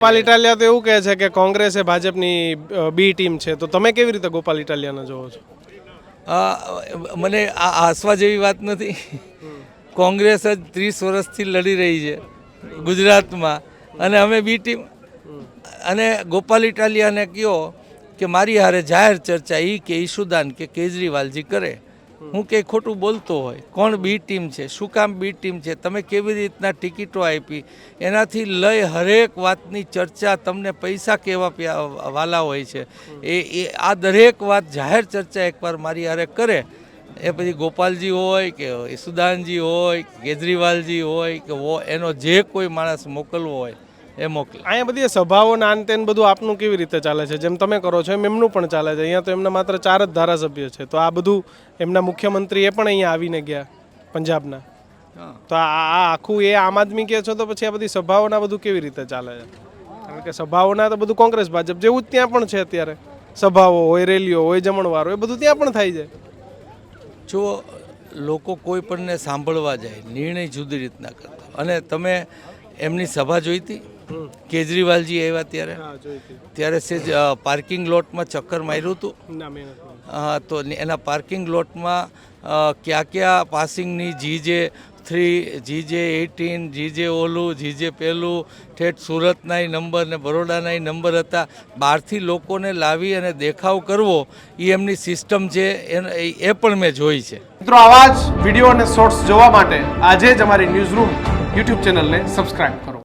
ગોપાલ ઇટાલિયા તો એવું કહે છે કે કોંગ્રેસ એ ભાજપની બી ટીમ છે, તો તમે કેવી રીતે ગોપાલ ઇટાલિયાને જોવો છો? મને આ હસવા જેવી વાત નથી. કોંગ્રેસ જ 30 વર્ષથી લડી રહી છે ગુજરાતમાં, અને અમે બી ટીમ. અને ગોપાલ ઇટાલિયાને કહો કે મારી હારે જાહેર ચર્ચા કે ઈશુદાન કે કેજરીવાલજી કરે, હું કંઈ ખોટું બોલતો હોય, કોણ બી ટીમ છે, શું કામ બી ટીમ છે, તમે કેવી રીતના ટિકિટો આપી, એનાથી લઈ હરેક વાતની ચર્ચા, તમને પૈસા કેવા વાલા હોય છે, એ આ દરેક વાત જાહેર ચર્ચા એકવાર મારી હારે કરે, એ પછી ગોપાલજી હોય કે ઈશુદાનજી હોય, કેજરીવાલજી હોય કે એનો જે કોઈ માણસ મોકલવો હોય એ મોકલે. અહીંયા બધી સભાઓના અંતે બધું આપનું કેવી રીતે ચાલે છે? જેમ તમે કરો છો એમ એમનું પણ ચાલે છે. અહીંયા તો એમના માત્ર 4 જ ધારાસભ્ય છે, તો આ બધું એમના મુખ્યમંત્રી એ પણ અહીંયા આવીને ગયા પંજાબના, તો આ આખું એ આમ આદમી કહે છો, તો પછી આ બધી સભાઓના બધું કેવી રીતે ચાલે છે? કારણ કે સભાઓના તો બધું કોંગ્રેસ ભાજપ જેવું જ ત્યાં પણ છે. અત્યારે સભાઓ હોય, રેલીઓ હોય, જમણવાર હોય, બધું ત્યાં પણ થાય છે. જો લોકો કોઈ પણને સાંભળવા જાય, નિર્ણય જુદી રીતના કરતા. અને તમે એમની સભા જોઈ હતી કેજરીવાલજી આવ્યા ત્યારે સેજ પાર્કિંગ લોટમાં ચક્કર માર્યું હતું. તો એના પાર્કિંગ લોટમાં ક્યાં પાસિંગની GJ3, GJ18, GJ ઓલું, GJ પેલું, ઠેઠ સુરતના નંબર ને બરોડાના નંબર હતા. બહારથી લોકોને લાવી અને દેખાવ કરવો એ એમની સિસ્ટમ છે, એ પણ મેં જોઈ છે. મિત્રો, આવા જ વિડીયો અને શોર્ટ્સ જોવા માટે આજે જ અમારી ન્યૂઝ રૂમ યુટ્યુબ ચેનલને સબસ્ક્રાઇબ કરો.